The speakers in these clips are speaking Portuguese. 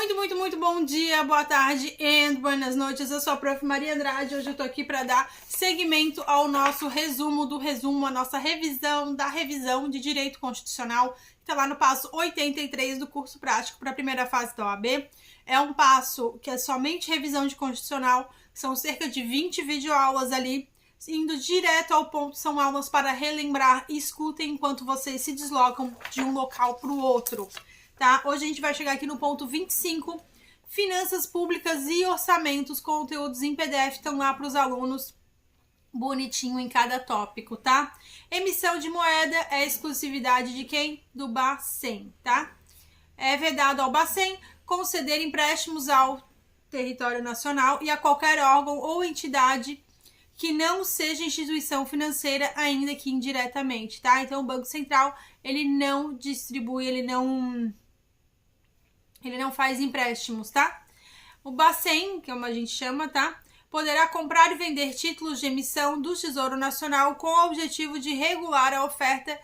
Muito bom dia, boa tarde e buenas noites. Eu sou a Prof. Maria Andrade. Hoje eu tô aqui para dar seguimento ao nosso resumo, a nossa revisão da revisão de Direito Constitucional, que tá lá no passo 83 do curso prático para a primeira fase da OAB. É um passo que é somente revisão de constitucional, são cerca de 20 videoaulas ali, indo direto ao ponto. São aulas para relembrar e escutem enquanto vocês se deslocam de um local para o outro. Tá? Hoje a gente vai chegar aqui no ponto 25, finanças públicas e orçamentos, conteúdos em PDF estão lá para os alunos, bonitinho em cada tópico, tá? Emissão de moeda é exclusividade de quem? Do Bacen, tá? É vedado ao Bacen conceder empréstimos ao território nacional e a qualquer órgão ou entidade que não seja instituição financeira, ainda que indiretamente, tá? Então o Banco Central, ele não distribui, ele não faz empréstimos, tá? O Bacen, que é como a gente chama, tá? Poderá comprar e vender títulos de emissão do Tesouro Nacional com o objetivo de regular a oferta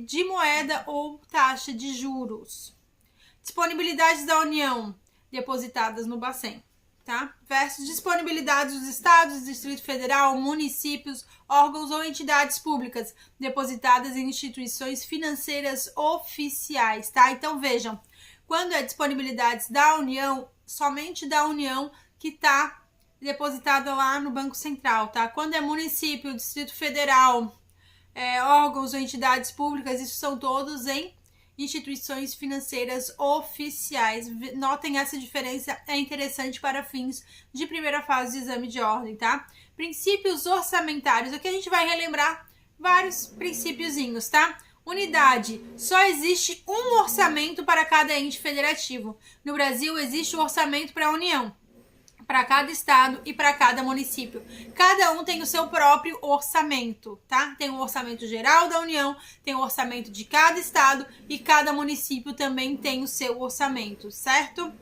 de moeda ou taxa de juros. Disponibilidades da União depositadas no Bacen, tá? Versus disponibilidades dos estados, Distrito Federal, municípios, órgãos ou entidades públicas depositadas em instituições financeiras oficiais, tá? Então vejam, quando é disponibilidades da União, somente da União que está depositada lá no Banco Central, tá? Quando é município, Distrito Federal, órgãos ou entidades públicas, isso são todos em instituições financeiras oficiais. Notem essa diferença, é interessante para fins de primeira fase de exame de ordem, tá? Princípios orçamentários, aqui a gente vai relembrar vários princípiozinhos, tá? Unidade, só existe um orçamento para cada ente federativo. No Brasil existe o orçamento para a União, para cada estado e para cada município. Cada um tem o seu próprio orçamento, tá? Tem o orçamento geral da União, tem o orçamento de cada estado e cada município também tem o seu orçamento, certo?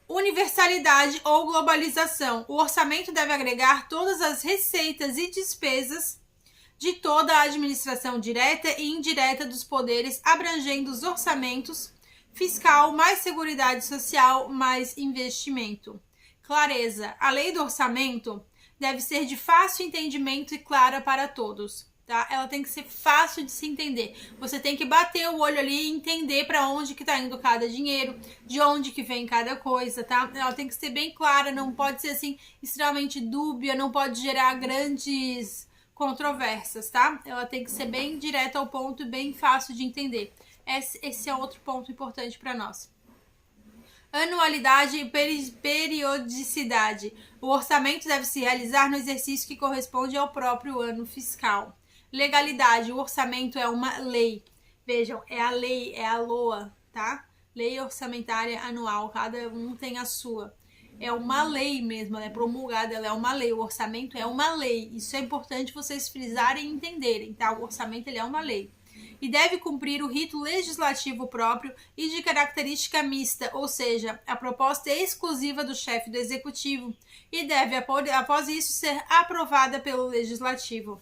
Universalidade ou globalização. O orçamento deve agregar todas as receitas e despesas de toda a administração direta e indireta dos poderes, abrangendo os orçamentos fiscal, mais seguridade social, mais investimento. Clareza. A lei do orçamento deve ser de fácil entendimento e clara para todos, tá? Ela tem que ser fácil de se entender. Você tem que bater o olho ali e entender para onde que tá indo cada dinheiro, de onde que vem cada coisa, tá? Ela tem que ser bem clara, não pode ser assim extremamente dúbia, não pode gerar grandes controvérsias, tá? Ela tem que ser bem direta ao ponto e bem fácil de entender. Esse é outro ponto importante para nós. Anualidade e periodicidade. O orçamento deve se realizar no exercício que corresponde ao próprio ano fiscal. Legalidade. O orçamento é uma lei. Vejam, é a lei, é a LOA, tá? Lei orçamentária anual, cada um tem a sua. É uma lei mesmo, ela é promulgada, ela é uma lei, o orçamento é uma lei. Isso é importante vocês frisarem e entenderem, tá? O orçamento ele é uma lei. E deve cumprir o rito legislativo próprio e de característica mista, ou seja, a proposta é exclusiva do chefe do executivo e deve, após isso, ser aprovada pelo legislativo.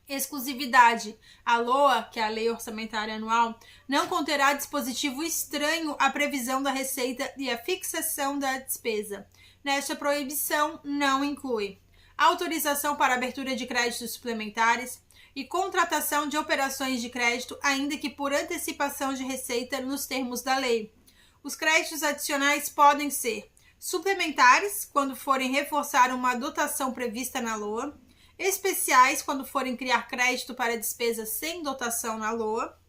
Exclusividade. A LOA, que é a Lei Orçamentária Anual, não conterá dispositivo estranho à previsão da receita e à fixação da despesa. Nesta proibição, não inclui autorização para abertura de créditos suplementares e contratação de operações de crédito, ainda que por antecipação de receita nos termos da lei. Os créditos adicionais podem ser suplementares, quando forem reforçar uma dotação prevista na LOA, especiais, quando forem criar crédito para despesas sem dotação na LOA.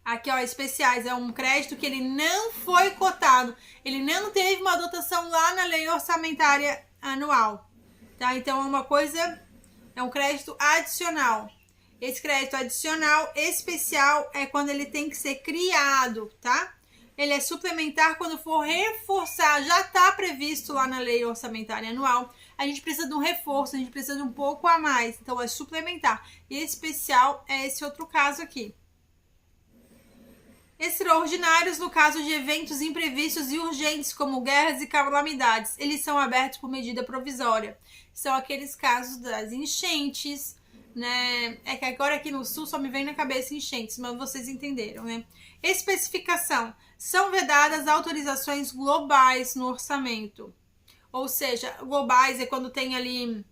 Aqui, ó, especiais é um crédito que ele não foi cotado, ele não teve uma dotação lá na lei orçamentária anual, tá? Então é uma coisa, é um crédito adicional. Esse crédito adicional especial é quando ele tem que ser criado, tá? Ele é suplementar quando for reforçar, já está previsto lá na lei orçamentária anual. A gente precisa de um reforço, a gente precisa de um pouco a mais, então é suplementar. E especial é esse outro caso aqui. Extraordinários no caso de eventos imprevistos e urgentes, como guerras e calamidades. Eles são abertos por medida provisória. São aqueles casos das enchentes, né? É que agora aqui no Sul só me vem na cabeça enchentes, mas vocês entenderam, né? Especificação. São vedadas autorizações globais no orçamento. Ou seja, globais é quando tem ali...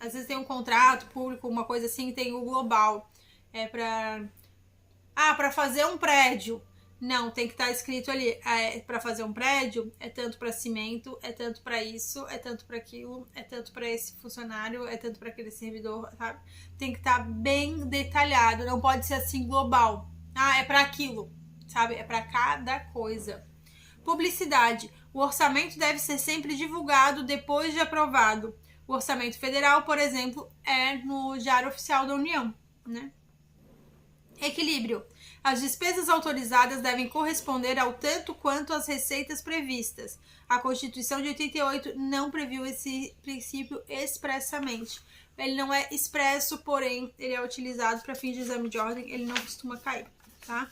às vezes tem um contrato público, uma coisa assim, tem o global. É para fazer um prédio. Não, tem que estar escrito ali, para fazer um prédio, é tanto para cimento, é tanto para isso, é tanto para aquilo, é tanto para esse funcionário, é tanto para aquele servidor, sabe? Tem que estar bem detalhado, não pode ser assim global. É para aquilo, sabe? É para cada coisa. Publicidade. O orçamento deve ser sempre divulgado depois de aprovado. O orçamento federal, por exemplo, é no Diário Oficial da União, né? Equilíbrio. As despesas autorizadas devem corresponder ao tanto quanto as receitas previstas. A Constituição de 88 não previu esse princípio expressamente. Ele não é expresso, porém, ele é utilizado para fins de exame de ordem, ele não costuma cair, tá?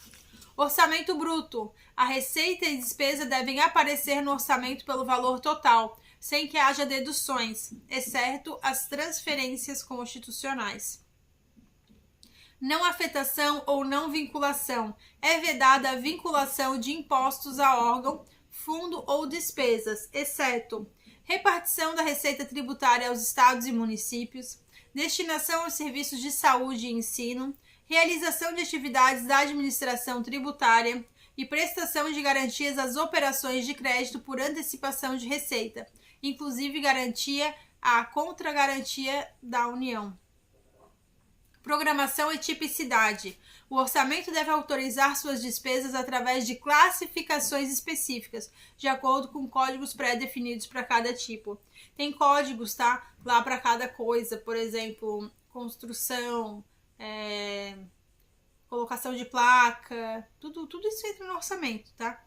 Orçamento bruto. A receita e despesa devem aparecer no orçamento pelo valor total, sem que haja deduções, exceto as transferências constitucionais. Não afetação ou não vinculação. É vedada a vinculação de impostos a órgão, fundo ou despesas, exceto repartição da receita tributária aos estados e municípios, destinação aos serviços de saúde e ensino, realização de atividades da administração tributária e prestação de garantias às operações de crédito por antecipação de receita, inclusive garantia à contragarantia da União. Programação e tipicidade. O orçamento deve autorizar suas despesas através de classificações específicas, de acordo com códigos pré-definidos para cada tipo. Tem códigos, tá? Lá para cada coisa, por exemplo, construção, colocação de placa, tudo isso entra no orçamento, tá?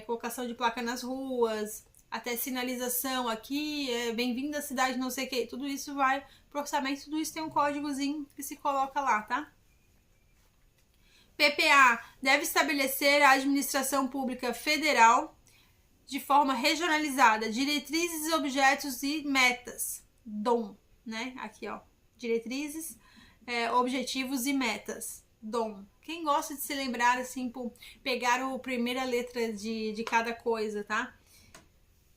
Colocação de placa nas ruas, até sinalização aqui, bem-vindo à cidade não sei o que, tudo isso vai pro orçamento, tudo isso tem um códigozinho que se coloca lá, tá? PPA deve estabelecer a administração pública federal de forma regionalizada, diretrizes, objetos e metas, DOM, né? Aqui, ó, diretrizes, objetivos e metas, DOM. Quem gosta de se lembrar, assim, por pegar a primeira letra de cada coisa, tá?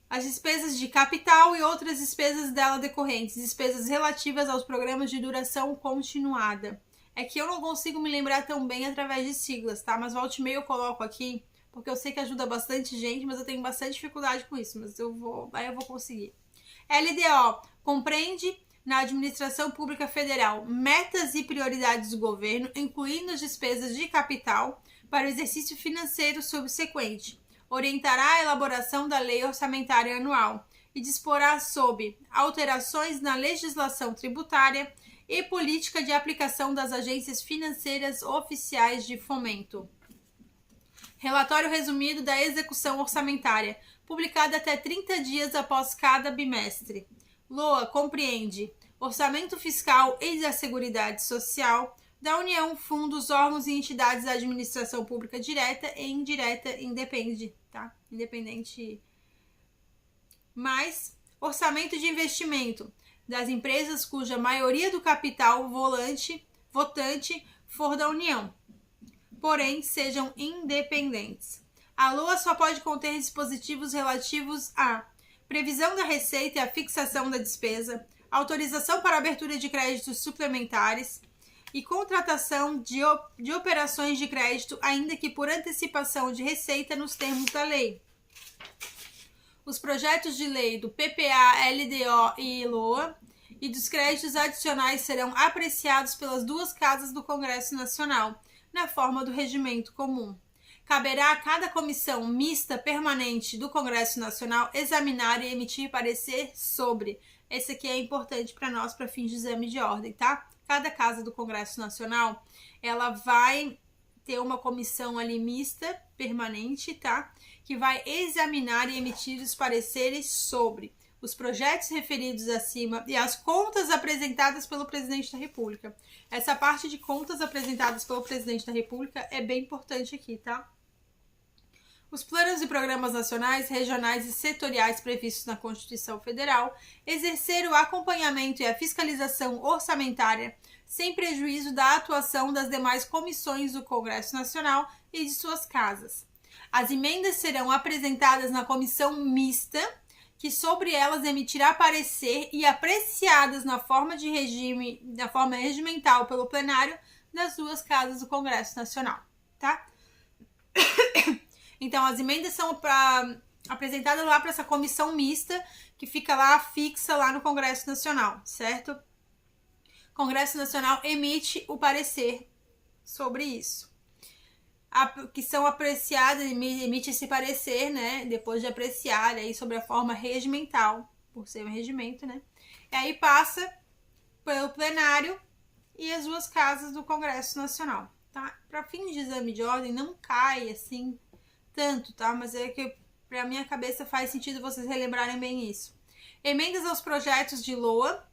As despesas de capital e outras despesas dela decorrentes, despesas relativas aos programas de duração continuada. É que eu não consigo me lembrar tão bem através de siglas, tá? Mas volta e meia eu coloco aqui, porque eu sei que ajuda bastante gente, mas eu tenho bastante dificuldade com isso, mas eu vou conseguir. LDO compreende na administração pública federal metas e prioridades do governo, incluindo as despesas de capital para o exercício financeiro subsequente. Orientará a elaboração da lei orçamentária anual e disporá sobre alterações na legislação tributária e política de aplicação das agências financeiras oficiais de fomento. Relatório resumido da execução orçamentária, publicado até 30 dias após cada bimestre. LOA compreende orçamento fiscal e da Seguridade Social, da União, fundos, órgãos e entidades da administração pública direta e indireta, independe, tá? Independente. Mais orçamento de investimento das empresas cuja maioria do capital votante for da União, porém sejam independentes. A LOA só pode conter dispositivos relativos a previsão da receita e a fixação da despesa, autorização para abertura de créditos suplementares, e contratação de operações de crédito, ainda que por antecipação de receita nos termos da lei. Os projetos de lei do PPA, LDO e LOA e dos créditos adicionais serão apreciados pelas duas casas do Congresso Nacional, na forma do regimento comum. Caberá a cada comissão mista permanente do Congresso Nacional examinar e emitir parecer sobre. Esse aqui é importante para nós, para fins de exame de ordem, tá? Cada casa do Congresso Nacional, ela vai ter uma comissão ali mista, permanente, tá? Que vai examinar e emitir os pareceres sobre os projetos referidos acima e as contas apresentadas pelo Presidente da República. Essa parte de contas apresentadas pelo Presidente da República é bem importante aqui, tá? Os planos e programas nacionais, regionais e setoriais previstos na Constituição Federal, exercer o acompanhamento e a fiscalização orçamentária sem prejuízo da atuação das demais comissões do Congresso Nacional e de suas casas. As emendas serão apresentadas na comissão mista, que sobre elas emitirá parecer e apreciadas na forma regimental pelo plenário das duas casas do Congresso Nacional, tá? Então, as emendas são apresentadas lá para essa comissão mista, que fica lá fixa lá no Congresso Nacional, certo? O Congresso Nacional emite o parecer sobre isso. Que são apreciadas, emite esse parecer, né? Depois de apreciar aí sobre a forma regimental, por ser um regimento, né? E aí passa pelo plenário e as duas casas do Congresso Nacional, tá? Para fins de exame de ordem, não cai assim tanto, tá? Mas é que pra minha cabeça faz sentido vocês relembrarem bem isso. Emendas aos projetos de LOA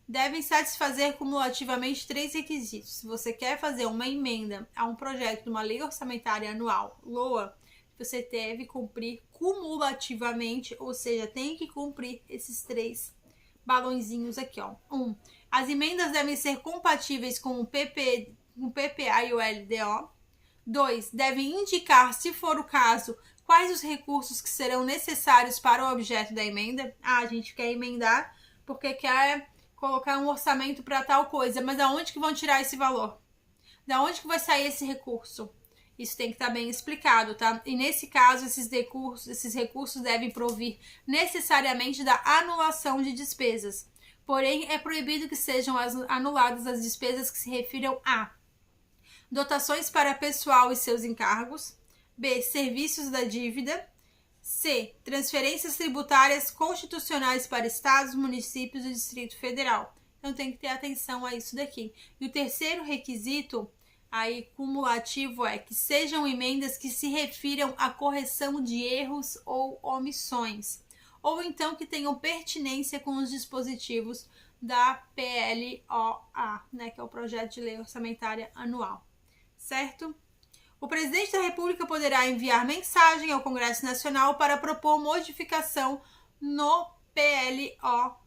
devem satisfazer cumulativamente 3 requisitos. Se você quer fazer uma emenda a um projeto de uma lei orçamentária anual, LOA, você deve cumprir cumulativamente, ou seja, tem que cumprir esses 3 balõezinhos aqui, ó. 1. As emendas devem ser compatíveis com o PPA e o LDO. 2. Devem indicar, se for o caso, quais os recursos que serão necessários para o objeto da emenda. A gente quer emendar porque quer colocar um orçamento para tal coisa, mas aonde que vão tirar esse valor? Da onde que vai sair esse recurso? Isso tem que estar bem explicado, tá? E nesse caso, esses recursos devem provir necessariamente da anulação de despesas. Porém, é proibido que sejam anuladas as despesas que se refiram a dotações para pessoal e seus encargos. B. Serviços da dívida. C. Transferências tributárias constitucionais para estados, municípios e Distrito Federal. Então tem que ter atenção a isso daqui. E o terceiro requisito aí cumulativo é que sejam emendas que se refiram à correção de erros ou omissões, ou então que tenham pertinência com os dispositivos da PLOA, né, que é o Projeto de Lei Orçamentária Anual. Certo? O presidente da República poderá enviar mensagem ao Congresso Nacional para propor modificação no PLOA,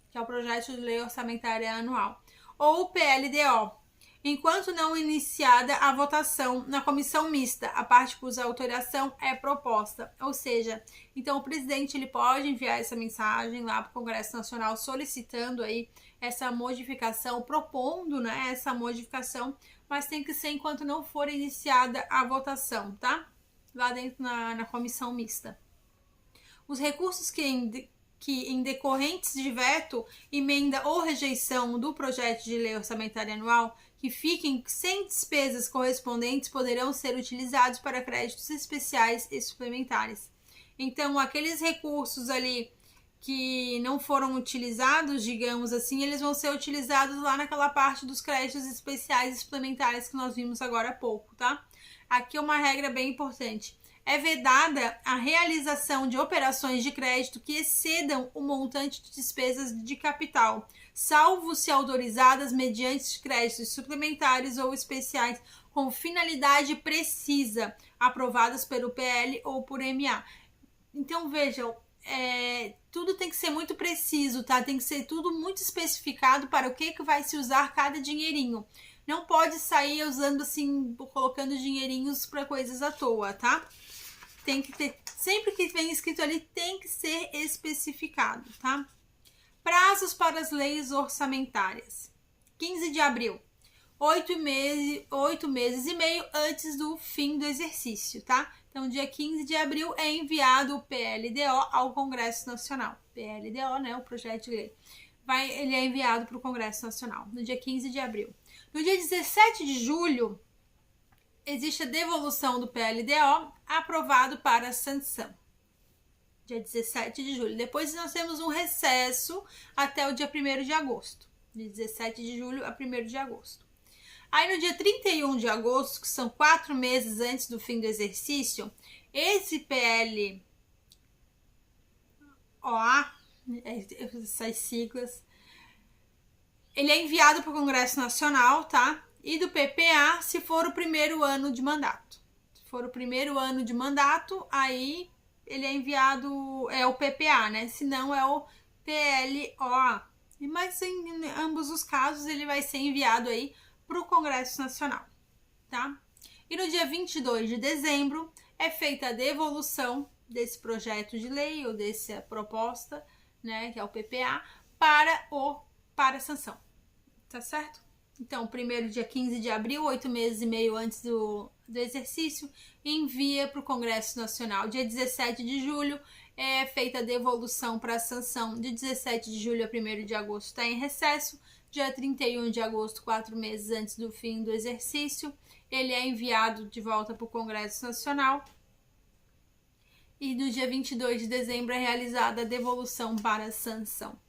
que é o Projeto de Lei Orçamentária Anual, ou PLDO, enquanto não iniciada a votação na comissão mista, a parte cuja autoração é proposta. Ou seja, então o presidente ele pode enviar essa mensagem lá para o Congresso Nacional solicitando aí essa modificação, propondo, né, essa modificação, mas tem que ser enquanto não for iniciada a votação, tá? Lá dentro na comissão mista. Os recursos que em decorrentes de veto, emenda ou rejeição do projeto de lei orçamentária anual que fiquem sem despesas correspondentes poderão ser utilizados para créditos especiais e suplementares. Então, aqueles recursos ali que não foram utilizados, digamos assim, eles vão ser utilizados lá naquela parte dos créditos especiais e suplementares que nós vimos agora há pouco, tá? Aqui é uma regra bem importante. É vedada a realização de operações de crédito que excedam o montante de despesas de capital, salvo se autorizadas mediante créditos suplementares ou especiais com finalidade precisa, aprovadas pelo PL ou por MA. Então, vejam, tudo tem que ser muito preciso, tá? Tem que ser tudo muito especificado para o que vai se usar cada dinheirinho. Não pode sair usando assim, colocando dinheirinhos para coisas à toa, tá? Tem que ter, sempre que vem escrito ali, tem que ser especificado, tá? Prazos para as leis orçamentárias. 15 de abril. 8 meses e meio antes do fim do exercício, tá? Então, dia 15 de abril é enviado o PLDO ao Congresso Nacional. PLDO, né? O projeto de lei. Ele é enviado para o Congresso Nacional no dia 15 de abril. No dia 17 de julho, existe a devolução do PLDO aprovado para sanção. Dia 17 de julho. Depois nós temos um recesso até o dia 1º de agosto. De 17 de julho a 1º de agosto. Aí no dia 31 de agosto, que são 4 meses antes do fim do exercício, esse PLOA, essas siglas, ele é enviado para o Congresso Nacional, tá? E do PPA, se for o primeiro ano de mandato. Se for o primeiro ano de mandato, aí ele é enviado, é o PPA, né? Se não, é o PLOA. Mas em ambos os casos ele vai ser enviado aí para o Congresso Nacional, tá? E no dia 22 de dezembro é feita a devolução desse projeto de lei ou dessa proposta, né, que é o PPA, para a sanção, tá certo? Então, primeiro dia 15 de abril, 8 meses e meio antes do exercício, envia para o Congresso Nacional. Dia 17 de julho é feita a devolução para a sanção. De 17 de julho a 1º de agosto está em recesso. Dia 31 de agosto, 4 meses antes do fim do exercício, ele é enviado de volta para o Congresso Nacional. E no dia 22 de dezembro é realizada a devolução para a sanção.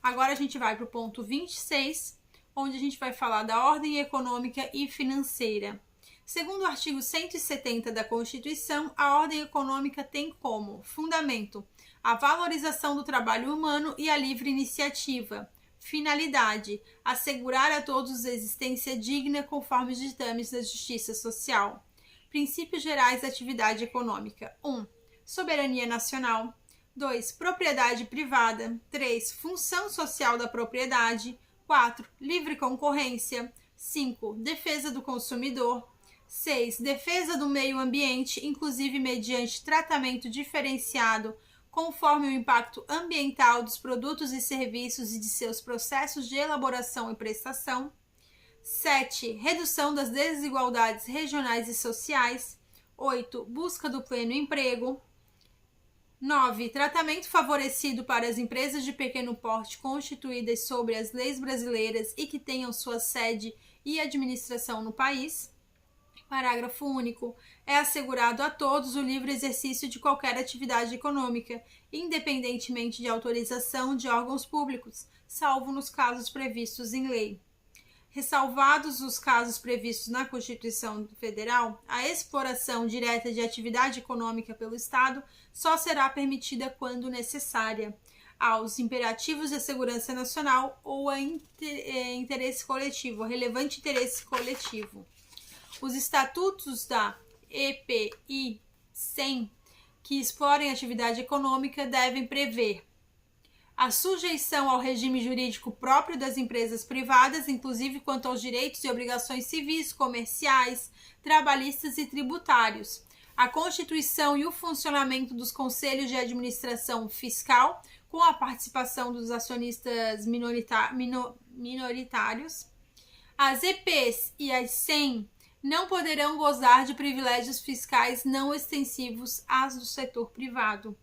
Agora a gente vai para o ponto 26, onde a gente vai falar da ordem econômica e financeira. Segundo o artigo 170 da Constituição, a ordem econômica tem como fundamento a valorização do trabalho humano e a livre iniciativa. Finalidade: assegurar a todos existência digna conforme os ditames da justiça social. Princípios gerais da atividade econômica. 1. Soberania nacional. 2. Propriedade privada. 3. Função social da propriedade. 4. Livre concorrência. 5. Defesa do consumidor. 6. Defesa do meio ambiente, inclusive mediante tratamento diferenciado conforme o impacto ambiental dos produtos e serviços e de seus processos de elaboração e prestação. 7. Redução das desigualdades regionais e sociais. 8. Busca do pleno emprego. 9. Tratamento favorecido para as empresas de pequeno porte constituídas sobre as leis brasileiras e que tenham sua sede e administração no país. Parágrafo único. É assegurado a todos o livre exercício de qualquer atividade econômica, independentemente de autorização de órgãos públicos, salvo nos casos previstos em lei. Ressalvados os casos previstos na Constituição Federal, a exploração direta de atividade econômica pelo Estado só será permitida quando necessária aos imperativos da segurança nacional ou a interesse coletivo, a relevante interesse coletivo. Os estatutos da EPI 100 que explorem atividade econômica devem prever a sujeição ao regime jurídico próprio das empresas privadas, inclusive quanto aos direitos e obrigações civis, comerciais, trabalhistas e tributários, a constituição e o funcionamento dos conselhos de administração fiscal, com a participação dos acionistas minoritários. As EPs e as 100 não poderão gozar de privilégios fiscais não extensivos às do setor privado.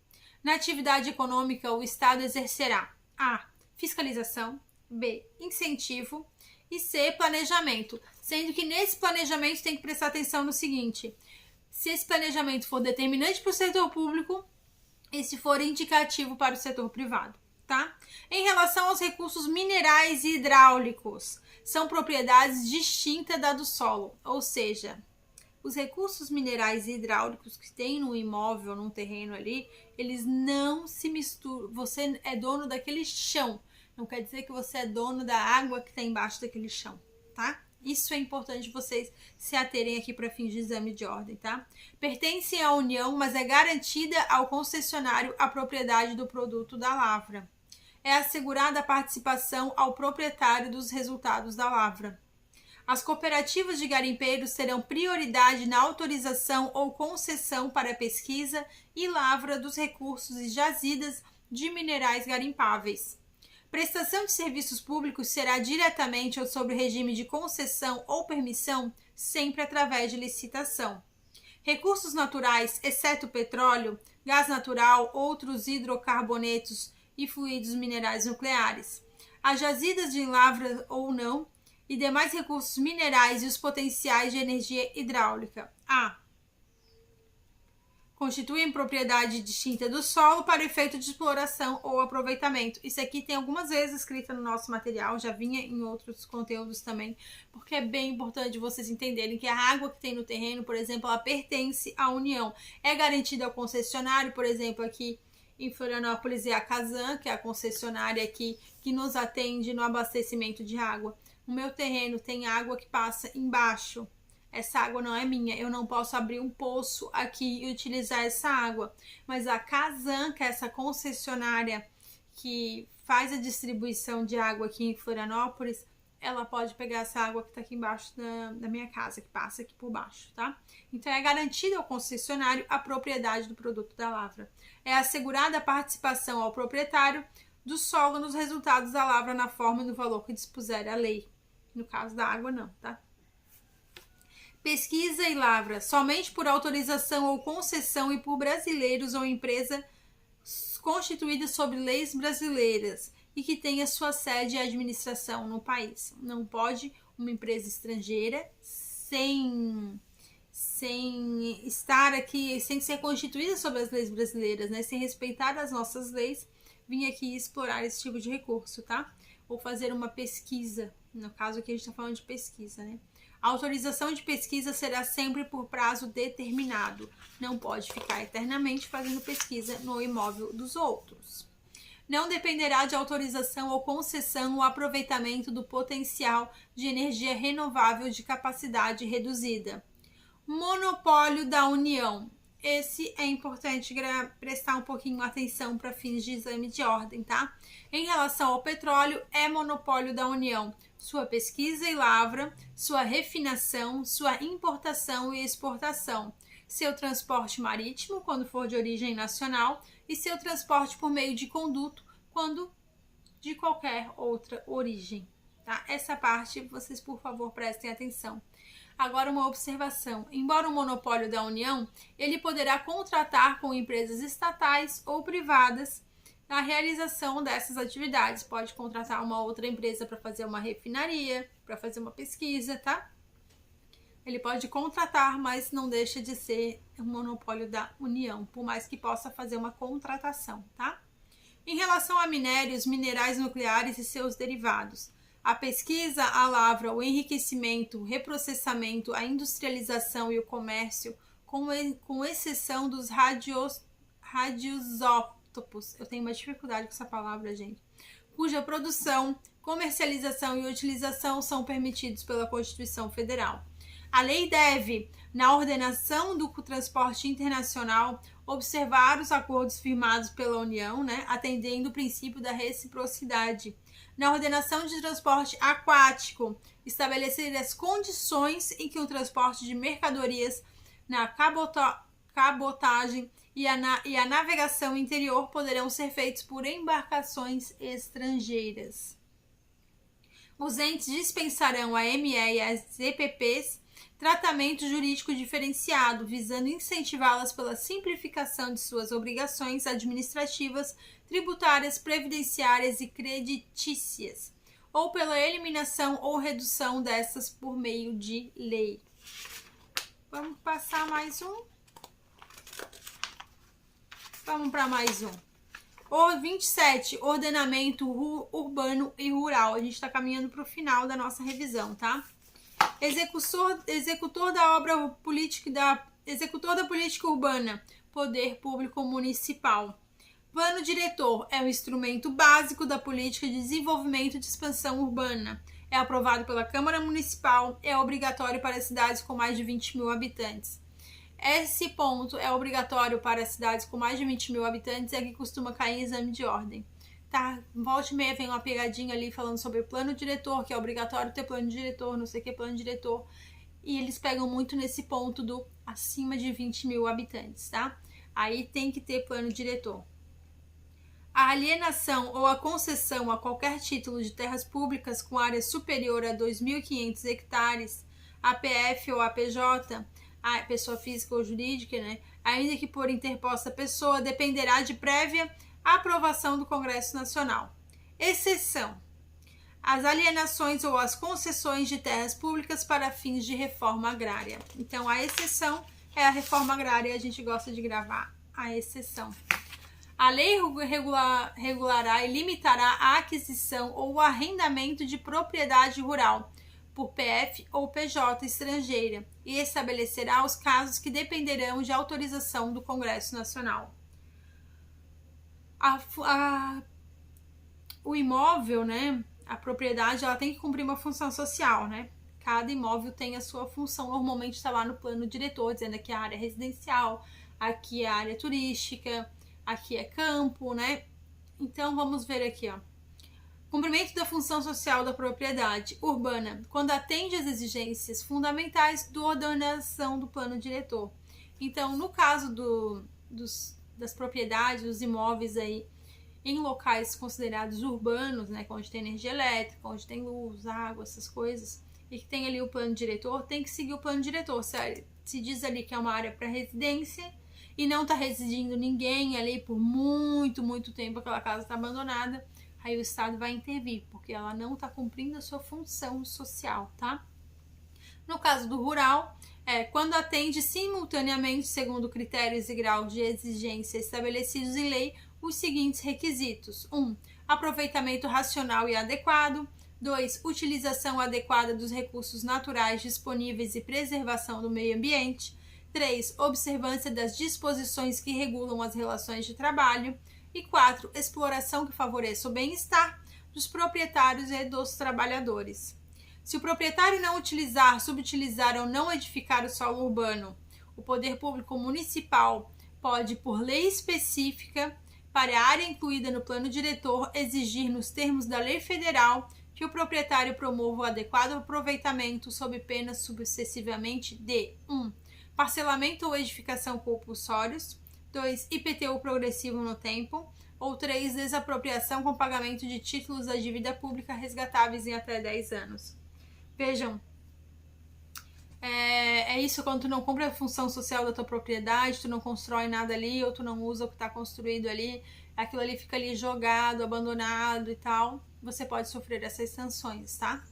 Na atividade econômica, o Estado exercerá a. Fiscalização, b. Incentivo e c. Planejamento, sendo que nesse planejamento tem que prestar atenção no seguinte: se esse planejamento for determinante para o setor público e se for indicativo para o setor privado, tá? Em relação aos recursos minerais e hidráulicos, são propriedades distintas da do solo, ou seja, os recursos minerais e hidráulicos que tem no imóvel, num terreno ali, eles não se misturam. Você é dono daquele chão, não quer dizer que você é dono da água que está embaixo daquele chão, tá? Isso é importante vocês se aterem aqui para fins de exame de ordem, tá? Pertencem à União, mas é garantida ao concessionário a propriedade do produto da lavra. É assegurada a participação ao proprietário dos resultados da lavra. As cooperativas de garimpeiros terão prioridade na autorização ou concessão para pesquisa e lavra dos recursos e jazidas de minerais garimpáveis. Prestação de serviços públicos será diretamente ou sob regime de concessão ou permissão, sempre através de licitação. Recursos naturais, exceto petróleo, gás natural, outros hidrocarbonetos e fluidos minerais nucleares. As jazidas de lavra ou não e demais recursos minerais e os potenciais de energia hidráulica. A. Constituem propriedade distinta do solo para efeito de exploração ou aproveitamento. Isso aqui tem algumas vezes escrito no nosso material, já vinha em outros conteúdos também, porque é bem importante vocês entenderem que a água que tem no terreno, por exemplo, ela pertence à União. É garantida ao concessionário, por exemplo, aqui em Florianópolis é a Casan, que é a concessionária aqui que nos atende no abastecimento de água. O meu terreno tem água que passa embaixo essa água não é minha, eu não posso abrir um poço aqui e utilizar essa água. Mas a Casan, que é essa concessionária que faz a distribuição de água aqui em Florianópolis, ela pode pegar essa água que tá aqui embaixo da minha casa, que passa aqui por baixo, tá? Então, é garantida ao concessionário a propriedade do produto da lavra. É assegurada a participação ao proprietário do solo nos resultados da lavra na forma e no valor que dispuser a lei. No caso da água, não, tá? Pesquisa e lavra, somente por autorização ou concessão e por brasileiros ou empresa constituída sob leis brasileiras e que tenha sua sede e administração no país. Não pode uma empresa estrangeira sem estar aqui, sem ser constituída sob as leis brasileiras, né? Sem respeitar as nossas leis, vir aqui explorar esse tipo de recurso, tá? Ou fazer uma pesquisa. No caso aqui a gente tá falando de pesquisa, né? A autorização de pesquisa será sempre por prazo determinado. Não pode ficar eternamente fazendo pesquisa no imóvel dos outros. Não dependerá de autorização ou concessão o aproveitamento do potencial de energia renovável de capacidade reduzida. Monopólio da União. Esse é importante prestar um pouquinho atenção para fins de exame de ordem, tá? Em relação ao petróleo, é monopólio da União sua pesquisa e lavra, sua refinação, sua importação e exportação, seu transporte marítimo, quando for de origem nacional, e seu transporte por meio de conduto, quando de qualquer outra origem, tá? Essa parte, vocês, por favor, prestem atenção. Agora, uma observação. Embora o monopólio da União, ele poderá contratar com empresas estatais ou privadas a realização dessas atividades. Pode contratar uma outra empresa para fazer uma refinaria, para fazer uma pesquisa, tá? Ele pode contratar, mas não deixa de ser um monopólio da União, por mais que possa fazer uma contratação, tá? Em relação a minérios, minerais nucleares e seus derivados, a pesquisa, a lavra, o enriquecimento, o reprocessamento, a industrialização e o comércio, com exceção dos radiosótopos, eu tenho uma dificuldade com essa palavra, gente, cuja produção, comercialização e utilização são permitidos pela Constituição Federal. A lei deve, na ordenação do transporte internacional, observar os acordos firmados pela União, né, atendendo o princípio da reciprocidade. Na ordenação de transporte aquático, estabelecer as condições em que o transporte de mercadorias na cabotagem e a navegação interior poderão ser feitos por embarcações estrangeiras. Os entes dispensarão à ME e às EPPs tratamento jurídico diferenciado, visando incentivá-las pela simplificação de suas obrigações administrativas, tributárias, previdenciárias e creditícias, ou pela eliminação ou redução dessas por meio de lei. Vamos passar mais um. Vamos para mais um. O 27, ordenamento urbano e rural. A gente está caminhando para o final da nossa revisão, tá? Executor da obra política executor da política urbana, poder público municipal. Plano diretor é o instrumento básico da política de desenvolvimento e de expansão urbana. É aprovado pela Câmara Municipal, é obrigatório para cidades com mais de 20 mil habitantes. Esse ponto é obrigatório para cidades com mais de 20 mil habitantes, é que costuma cair em exame de ordem. Tá, volta e meia vem uma pegadinha ali falando sobre o plano diretor, que é obrigatório ter plano diretor, não sei o que plano diretor. E eles pegam muito nesse ponto do acima de 20 mil habitantes, tá? Aí tem que ter plano diretor. A alienação ou a concessão a qualquer título de terras públicas com área superior a 2.500 hectares, APF ou APJ, a pessoa física ou jurídica, né? Ainda que por interposta pessoa, dependerá de prévia aprovação do Congresso Nacional. Exceção: as alienações ou as concessões de terras públicas para fins de reforma agrária. Então, a exceção é a reforma agrária, a gente gosta de gravar a exceção. A lei regulará e limitará a aquisição ou o arrendamento de propriedade rural por PF ou PJ estrangeira e estabelecerá os casos que dependerão de autorização do Congresso Nacional. O imóvel, né, a propriedade, ela tem que cumprir uma função social, né? Cada imóvel tem a sua função, normalmente está lá no plano diretor, dizendo aqui a área residencial, aqui é a área turística, aqui é campo, né? Então, vamos ver aqui, ó. Cumprimento da função social da propriedade urbana, quando atende às exigências fundamentais da ordenação do plano diretor. Então, no caso das propriedades, dos imóveis aí, em locais considerados urbanos, né, onde tem energia elétrica, onde tem luz, água, essas coisas, e que tem ali o plano diretor, tem que seguir o plano diretor. Se diz ali que é uma área para residência e não está residindo ninguém ali por muito tempo, aquela casa está abandonada, aí o Estado vai intervir, porque ela não está cumprindo a sua função social, tá? No caso do rural, quando atende simultaneamente, segundo critérios e graus de exigência estabelecidos em lei, os seguintes requisitos: 1. Aproveitamento racional e adequado. 2. Utilização adequada dos recursos naturais disponíveis e preservação do meio ambiente. 3. Observância das disposições que regulam as relações de trabalho. E 4. Exploração que favoreça o bem-estar dos proprietários e dos trabalhadores. Se o proprietário não utilizar, subutilizar ou não edificar o solo urbano, o poder público municipal pode, por lei específica, para a área incluída no plano diretor, exigir, nos termos da lei federal, que o proprietário promova o adequado aproveitamento sob pena sucessivamente de 1. Parcelamento ou edificação compulsórios. 2. IPTU progressivo no tempo. Ou 3. Desapropriação com pagamento de títulos da dívida pública resgatáveis em até 10 anos. Vejam, é isso quando tu não cumpre a função social da tua propriedade, tu não constrói nada ali, ou tu não usa o que está construído ali, aquilo ali fica ali jogado, abandonado e tal, você pode sofrer essas sanções, tá?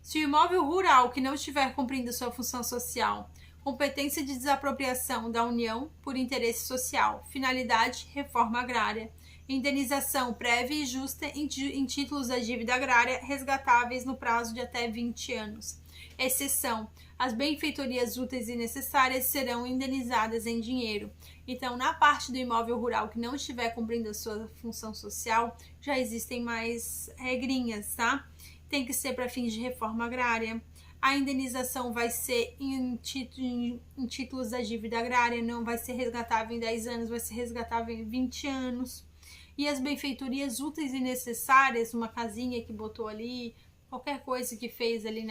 Se o imóvel rural que não estiver cumprindo sua função social, competência de desapropriação da União por interesse social, finalidade, reforma agrária, indenização prévia e justa em títulos da dívida agrária resgatáveis no prazo de até 20 anos. Exceção: as benfeitorias úteis e necessárias serão indenizadas em dinheiro. Então, na parte do imóvel rural que não estiver cumprindo a sua função social, já existem mais regrinhas, tá? Tem que ser para fins de reforma agrária. A indenização vai ser em títulos da dívida agrária, não vai ser resgatável em 10 anos, vai ser resgatável em 20 anos. E as benfeitorias úteis e necessárias, uma casinha que botou ali, qualquer coisa que fez ali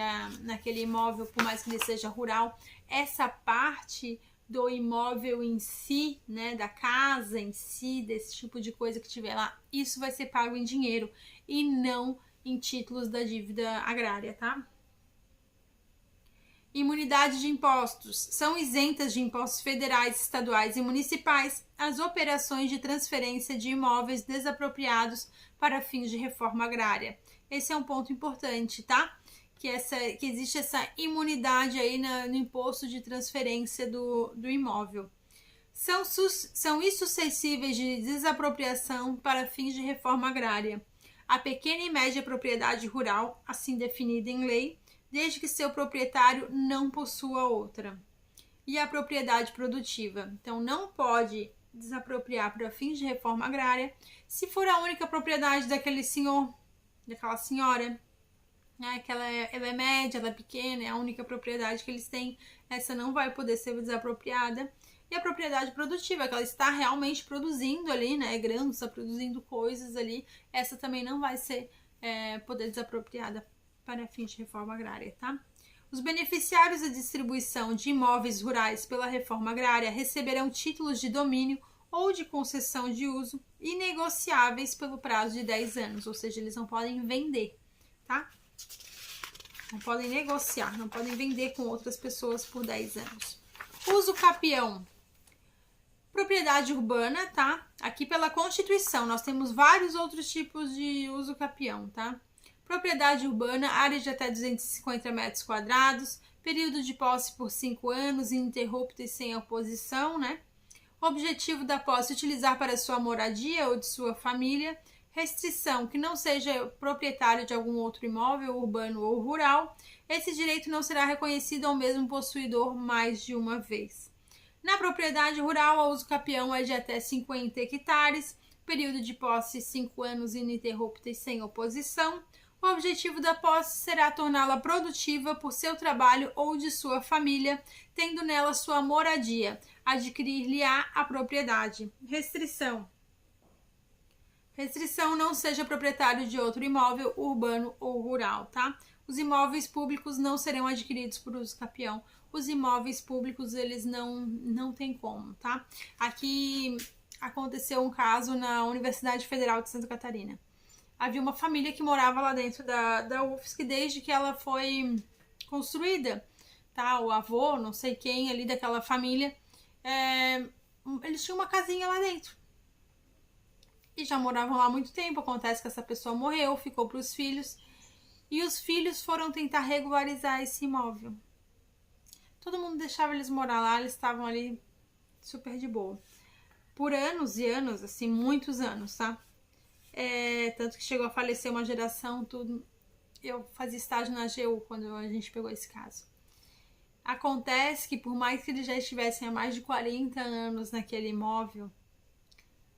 naquele imóvel, por mais que ele seja rural, essa parte do imóvel em si, né, da casa em si, desse tipo de coisa que tiver lá, isso vai ser pago em dinheiro e não em títulos da dívida agrária, tá? Imunidade de impostos. São isentas de impostos federais, estaduais e municipais as operações de transferência de imóveis desapropriados para fins de reforma agrária. Esse é um ponto importante, tá? Que existe essa imunidade aí no imposto de transferência do imóvel. São insuscetíveis de desapropriação para fins de reforma agrária. A pequena e média propriedade rural, assim definida em lei, desde que seu proprietário não possua outra. E a propriedade produtiva. Então, não pode desapropriar para fins de reforma agrária se for a única propriedade daquele senhor, daquela senhora, né? Que ela é média, ela é pequena, é a única propriedade que eles têm. Essa não vai poder ser desapropriada. E a propriedade produtiva, que ela está realmente produzindo ali, né? Grãos, está produzindo coisas ali. Essa também não vai ser poder desapropriada para fins de reforma agrária, tá? Os beneficiários da distribuição de imóveis rurais pela reforma agrária receberão títulos de domínio ou de concessão de uso inegociáveis pelo prazo de 10 anos, ou seja, eles não podem vender, tá? Não podem negociar, não podem vender com outras pessoas por 10 anos. Uso capião. Propriedade urbana, tá? Aqui pela Constituição, nós temos vários outros tipos de uso capião, tá? Propriedade urbana, área de até 250 metros quadrados, período de posse por 5 anos, ininterrupto e sem oposição, né? Objetivo da posse: utilizar para sua moradia ou de sua família. Restrição: que não seja proprietário de algum outro imóvel, urbano ou rural. Esse direito não será reconhecido ao mesmo possuidor mais de uma vez. Na propriedade rural, o uso capião é de até 50 hectares, período de posse 5 anos ininterrupto e sem oposição. O objetivo da posse será torná-la produtiva por seu trabalho ou de sua família, tendo nela sua moradia, adquirir-lhe-á a propriedade. Restrição. Restrição: não seja proprietário de outro imóvel urbano ou rural, tá? Os imóveis públicos não serão adquiridos por uso capião. Os imóveis públicos, eles não tem como, tá? Aqui aconteceu um caso na Universidade Federal de Santa Catarina. Havia uma família que morava lá dentro da UFSC desde que ela foi construída, tá? O avô, não sei quem ali daquela família, eles tinham uma casinha lá dentro. E já moravam lá há muito tempo. Acontece que essa pessoa morreu, ficou para os filhos. E os filhos foram tentar regularizar esse imóvel. Todo mundo deixava eles morar lá, eles estavam ali super de boa. Por anos e anos, assim, muitos anos, tá? Tanto que chegou a falecer uma geração, tudo. Eu fazia estágio na AGU quando a gente pegou esse caso. Acontece que por mais que eles já estivessem há mais de 40 anos naquele imóvel,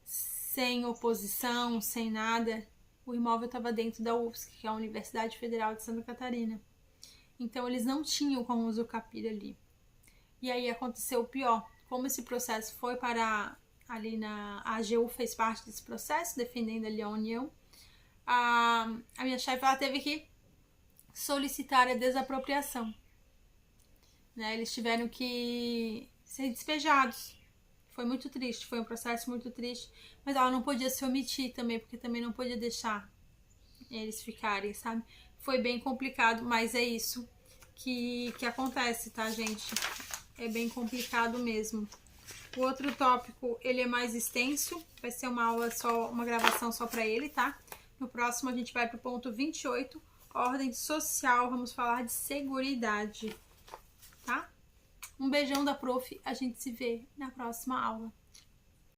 sem oposição, sem nada, o imóvel estava dentro da UFSC, que é a Universidade Federal de Santa Catarina. Então eles não tinham como usucapiar ali. E aí aconteceu o pior. Como esse processo foi para ali a AGU fez parte desse processo, defendendo ali a União, a minha chefe, ela teve que solicitar a desapropriação. Né? Eles tiveram que ser despejados. Foi muito triste, foi um processo muito triste, mas ela não podia se omitir também, porque também não podia deixar eles ficarem, sabe? Foi bem complicado, mas é isso que acontece, tá, gente? É bem complicado mesmo. O outro tópico, ele é mais extenso, vai ser uma aula só, uma gravação só para ele, tá? No próximo a gente vai pro ponto 28, ordem social, vamos falar de seguridade, tá? Um beijão da prof, a gente se vê na próxima aula.